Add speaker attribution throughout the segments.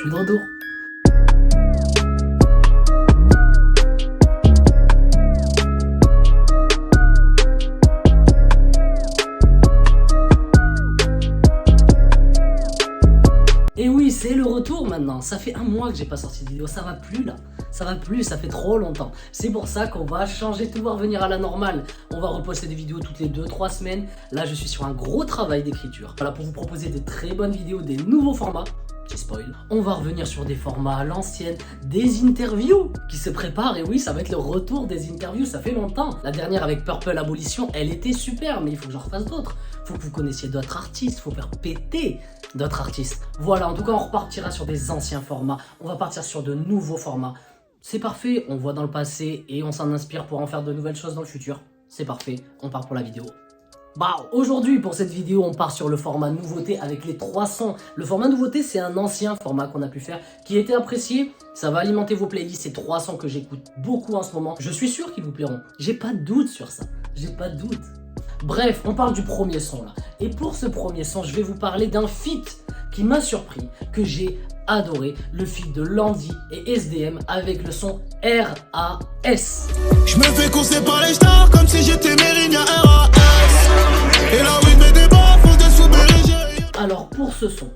Speaker 1: suis de retour. Et oui, c'est le retour maintenant. Ça fait un mois que j'ai pas sorti de vidéo, ça va plus là. Ça va plus, ça fait trop longtemps. C'est pour ça qu'on va changer tout, va revenir à la normale. On va reposter des vidéos toutes les 2-3 semaines. Là, je suis sur un gros travail d'écriture. Voilà, pour vous proposer des très bonnes vidéos, des nouveaux formats. Petit spoil. On va revenir sur des formats à l'ancienne, des interviews qui se préparent. Et oui, ça va être le retour des interviews, ça fait longtemps. La dernière avec Purple Abolition, elle était super, mais il faut que j'en refasse d'autres. Faut que vous connaissiez d'autres artistes, faut faire péter d'autres artistes. Voilà, en tout cas, on repartira sur des anciens formats. On va partir sur de nouveaux formats. C'est parfait, on voit dans le passé et on s'en inspire pour en faire de nouvelles choses dans le futur. C'est parfait, on part pour la vidéo. Bah, aujourd'hui, pour cette vidéo, on part sur le format nouveauté avec les 3 sons. Le format nouveauté, c'est un ancien format qu'on a pu faire, qui a été apprécié. Ça va alimenter vos playlists, c'est 3 sons que j'écoute beaucoup en ce moment. Je suis sûr qu'ils vous plairont. J'ai pas de doute sur ça. J'ai pas de doute. Bref, on parle du premier son là. Et pour ce premier son, je vais vous parler d'un feat qui m'a surpris, que j'ai adoré, le feat de Landy et SDM avec le son RAS.
Speaker 2: Je me fais courser par les stars comme si j'étais Mérigna RAS. Et la rue me débat, faut des sous-berigés.
Speaker 1: Alors pour ce son,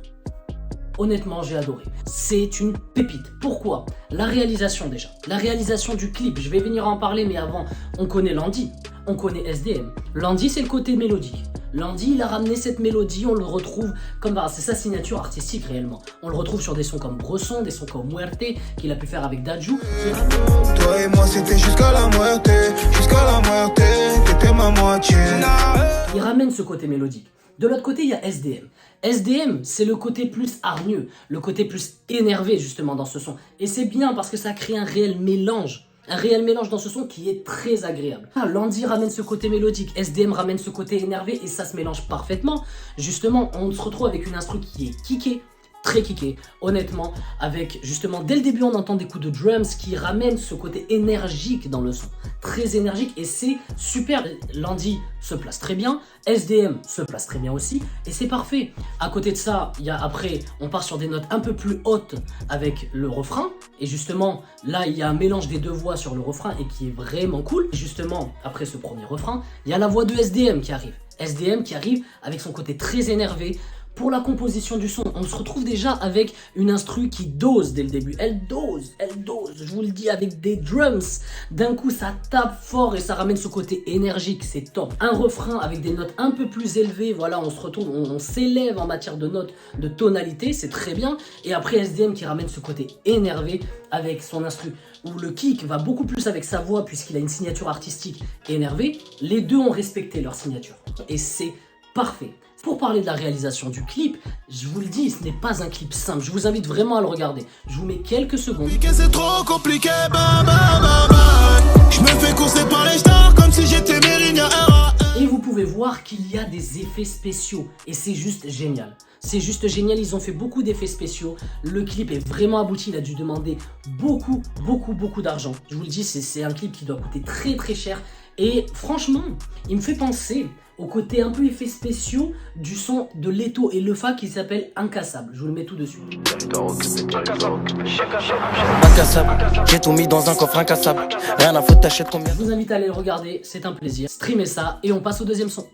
Speaker 1: honnêtement j'ai adoré. C'est une pépite. Pourquoi? La réalisation déjà. La réalisation du clip, je vais venir en parler, mais avant, on connaît Landy, on connaît SDM. Landy, c'est le côté mélodique. Landy, il a ramené cette mélodie, on le retrouve comme... C'est sa signature artistique réellement. On le retrouve sur des sons comme Bresson, des sons comme Muerte, qu'il a pu faire avec Dadju.
Speaker 2: Toi et moi c'était jusqu'à la muerte, t'étais ma moitié.
Speaker 1: Il ramène ce côté mélodique. De l'autre côté, il y a SDM. SDM, c'est le côté plus hargneux, le côté plus énervé justement dans ce son. Et c'est bien parce que ça crée un réel mélange. Un réel mélange dans ce son qui est très agréable. Landy ramène ce côté mélodique, SDM ramène ce côté énervé et ça se mélange parfaitement. Justement, on se retrouve avec une instru qui est kickée, très kické, honnêtement, avec justement dès le début on entend des coups de drums qui ramènent ce côté énergique dans le son, très énergique et c'est super. Landy se place très bien, SDM se place très bien aussi et c'est parfait. À côté de ça, il y a après on part sur des notes un peu plus hautes avec le refrain et justement là il y a un mélange des deux voix sur le refrain et qui est vraiment cool. Et justement après ce premier refrain, il y a la voix de SDM qui arrive. SDM qui arrive avec son côté très énervé. Pour la composition du son, on se retrouve déjà avec une instru qui dose dès le début. Elle dose, je vous le dis, avec des drums. D'un coup, ça tape fort et ça ramène ce côté énergique, c'est top. Un refrain avec des notes un peu plus élevées, voilà, on se retrouve, on s'élève en matière de notes, de tonalité, c'est très bien. Et après, SDM qui ramène ce côté énervé avec son instru, où le kick va beaucoup plus avec sa voix puisqu'il a une signature artistique énervée. Les deux ont respecté leur signature et c'est parfait. Pour parler de la réalisation du clip, je vous le dis, ce n'est pas un clip simple. Je vous invite vraiment à le regarder. Je vous mets quelques secondes.
Speaker 2: C'est trop compliqué, je me fais courser par les stars comme si j'étais Mérigna RAS.
Speaker 1: Et vous pouvez voir qu'il y a des effets spéciaux. Et c'est juste génial. C'est juste génial, ils ont fait beaucoup d'effets spéciaux. Le clip est vraiment abouti, il a dû demander beaucoup d'argent. Je vous le dis, c'est un clip qui doit coûter très cher. Et franchement, il me fait penser au côté un peu effets spéciaux du son de Leto et Lefa qui s'appelle Incassable. Je vous le mets tout dessus.
Speaker 3: Incassable, j'ai tout mis dans un coffre incassable. Rien à foutre, t'achètes combien?
Speaker 1: Je vous invite à aller le regarder, c'est un plaisir. Streamez ça et on passe au deuxième son.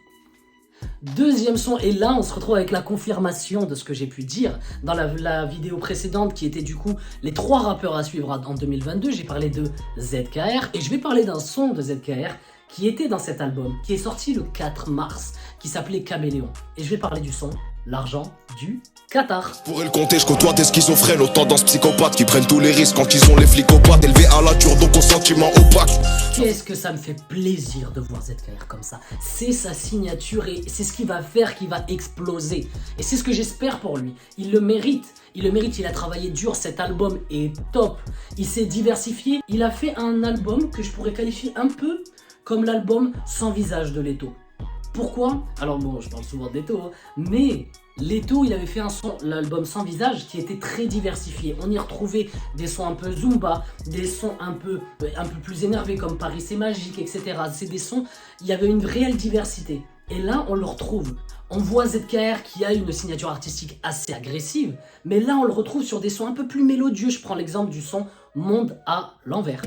Speaker 1: Deuxième son, et là on se retrouve avec la confirmation de ce que j'ai pu dire dans la vidéo précédente qui était du coup les 3 rappeurs à suivre en 2022. J'ai parlé de ZKR et je vais parler d'un son de ZKR qui était dans cet album, qui est sorti le 4 mars, qui s'appelait Caméléon. Et je vais parler du son L'argent du Qatar.
Speaker 2: Pour le compter, je côtoie des schizophrènes aux tendances psychopathes qui prennent tous les risques quand ils ont les flics aux pattes, élevés à la dure donc aux sentiments opaques.
Speaker 1: Qu'est-ce que ça me fait plaisir de voir ZKR comme ça. C'est sa signature et c'est ce qui va faire qu'il va exploser. Et c'est ce que j'espère pour lui. Il le mérite. Il le mérite, il a travaillé dur, cet album est top. Il s'est diversifié. Il a fait un album que je pourrais qualifier un peu comme l'album Sans visage de Leto. Pourquoi? Alors bon, je parle souvent de Leto, hein, mais Leto, il avait fait l'album Sans visage qui était très diversifié. On y retrouvait des sons un peu Zumba, des sons un peu plus énervés comme Paris c'est magique, etc. C'est des sons, il y avait une réelle diversité. Et là, on le retrouve. On voit ZKR qui a une signature artistique assez agressive, mais là, on le retrouve sur des sons un peu plus mélodieux. Je prends l'exemple du son Monde à l'envers.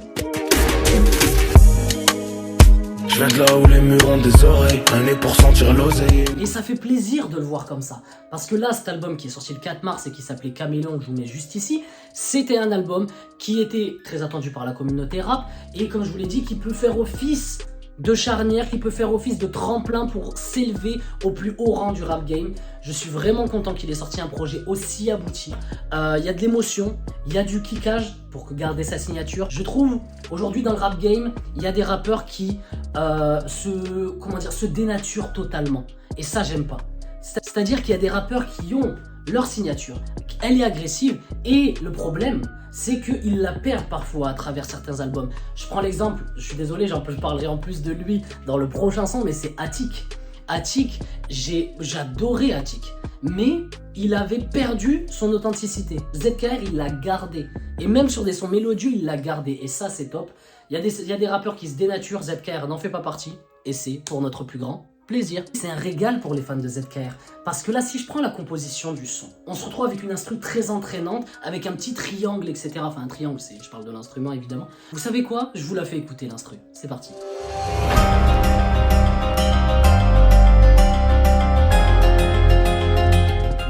Speaker 3: Je viens de là où les murs ont des oreilles, un nez pour sentir l'oseille.
Speaker 1: Et ça fait plaisir de le voir comme ça. Parce que là, cet album qui est sorti le 4 mars et qui s'appelait Caméléon, que je vous mets juste ici, c'était un album qui était très attendu par la communauté rap et comme je vous l'ai dit, qui peut faire office de charnière, qui peut faire office de tremplin pour s'élever au plus haut rang du rap game. Je suis vraiment content qu'il ait sorti un projet aussi abouti. Il y a de l'émotion, il y a du kickage pour garder sa signature. Je trouve aujourd'hui dans le rap game, il y a des rappeurs qui se dénaturent totalement. Et ça, j'aime pas. C'est-à-dire qu'il y a des rappeurs qui ont leur signature, elle est agressive et le problème, c'est qu'ils la perdent parfois à travers certains albums. Je prends l'exemple, je suis désolé, je parlerai en plus de lui dans le prochain son, mais c'est Attic. Attic, j'adorais Attic, mais il avait perdu son authenticité. ZKR, il l'a gardé. Et même sur des sons mélodieux, il l'a gardé. Et ça, c'est top. Il y a des rappeurs qui se dénaturent, ZKR n'en fait pas partie. Et c'est pour notre plus grand plaisir. C'est un régal pour les fans de ZKR. Parce que là, si je prends la composition du son, on se retrouve avec une instru très entraînante, avec un petit triangle, etc. Enfin, un triangle, je parle de l'instrument, évidemment. Vous savez quoi? Je vous la fais écouter, l'instru. C'est parti.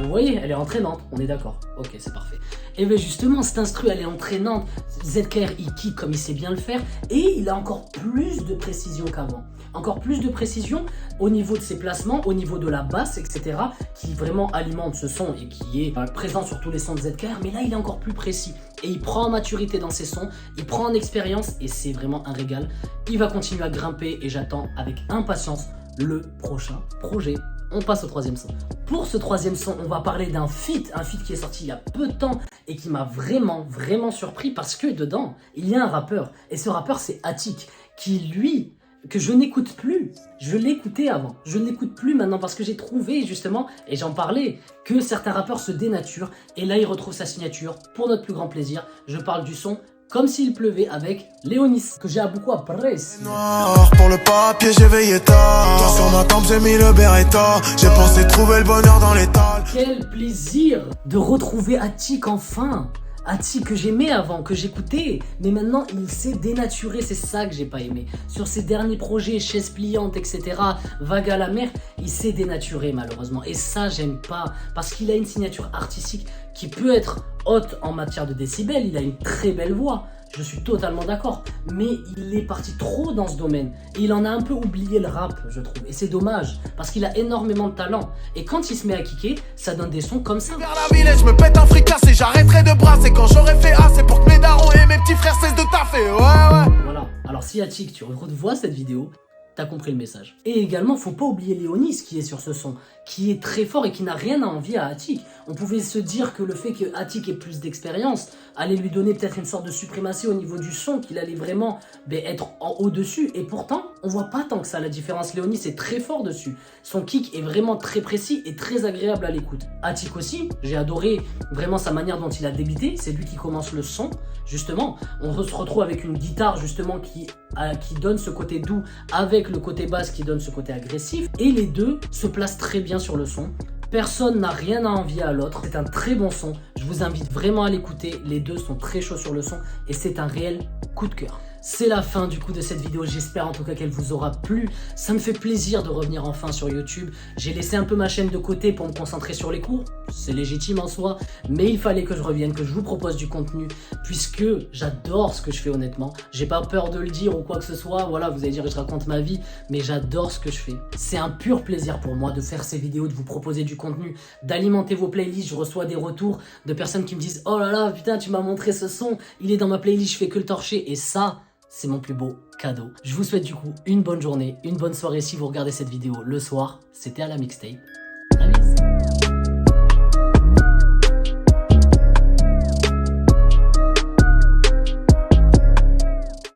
Speaker 1: Vous voyez, elle est entraînante, on est d'accord. Ok, c'est parfait. Et bien justement, cette instru, elle est entraînante. ZKR, il kick comme il sait bien le faire. Et il a encore plus de précision qu'avant. Encore plus de précision au niveau de ses placements, au niveau de la basse, etc. Qui vraiment alimente ce son et qui est présent sur tous les sons de ZKR. Mais là, il est encore plus précis. Et il prend en maturité dans ses sons, il prend en expérience et c'est vraiment un régal. Il va continuer à grimper et j'attends avec impatience le prochain projet. On passe au troisième son. Pour ce troisième son, on va parler d'un feat qui est sorti il y a peu de temps et qui m'a vraiment surpris parce que dedans, il y a un rappeur. Et ce rappeur, c'est Attic, qui lui, que je n'écoute plus. Je l'écoutais avant, je ne l'écoute plus maintenant parce que j'ai trouvé justement, et j'en parlais, que certains rappeurs se dénaturent. Et là, il retrouve sa signature pour notre plus grand plaisir. Je parle du son Comme s'il pleuvait avec Léonis, que j'ai beaucoup apprécié.
Speaker 2: Noir pour le papier, j'ai veillé tard. Sur ma tempe, j'ai mis le Beretta. J'ai pensé trouver le bonheur dans l'étal.
Speaker 1: Quel plaisir de retrouver Attic enfin. Attic que j'aimais avant, que j'écoutais, mais maintenant il s'est dénaturé, c'est ça que j'ai pas aimé. Sur ses derniers projets, Chaise pliante, etc., Vague à la mer, il s'est dénaturé malheureusement. Et ça j'aime pas, parce qu'il a une signature artistique qui peut être haute en matière de décibels, il a une très belle voix. Je suis totalement d'accord, mais il est parti trop dans ce domaine et il en a un peu oublié le rap, je trouve. Et c'est dommage, parce qu'il a énormément de talent. Et quand il se met à kicker, ça donne des sons comme ça.
Speaker 2: Vers la ville et je me pète un fricasse et j'arrêterai de brasser. Quand j'aurai fait assez pour que mes darons et mes petits frères cessent de taffer, ouais.
Speaker 1: Voilà, alors si Attic, tu revois cette vidéo, t'as compris le message. Et également, faut pas oublier Léonis qui est sur ce son, qui est très fort et qui n'a rien à envier à Attic. On pouvait se dire que le fait que Attic ait plus d'expérience allait lui donner peut-être une sorte de suprématie au niveau du son, qu'il allait vraiment être en haut-dessus. Et pourtant, on voit pas tant que ça la différence. Léonis est très fort dessus. Son kick est vraiment très précis et très agréable à l'écoute. Attic aussi, j'ai adoré vraiment sa manière dont il a débité. C'est lui qui commence le son, justement. On se retrouve avec une guitare, justement, qui donne ce côté doux avec le côté basse qui donne ce côté agressif. Et les deux se placent très bien sur le son. Personne n'a rien à envier à l'autre. C'est un très bon son. Je vous invite vraiment à l'écouter. Les deux sont très chauds sur le son et c'est un réel coup de cœur. C'est la fin du coup de cette vidéo, j'espère en tout cas qu'elle vous aura plu. Ça me fait plaisir de revenir enfin sur YouTube. J'ai laissé un peu ma chaîne de côté pour me concentrer sur les cours, c'est légitime en soi, mais il fallait que je revienne, que je vous propose du contenu, puisque j'adore ce que je fais honnêtement. J'ai pas peur de le dire ou quoi que ce soit, voilà, vous allez dire que je raconte ma vie, mais j'adore ce que je fais. C'est un pur plaisir pour moi de faire ces vidéos, de vous proposer du contenu, d'alimenter vos playlists. Je reçois des retours de personnes qui me disent « Oh là là, putain, tu m'as montré ce son, il est dans ma playlist, je fais que le torcher. » Et ça, c'est mon plus beau cadeau. Je vous souhaite du coup une bonne journée, une bonne soirée si vous regardez cette vidéo le soir. C'était à la mixtape.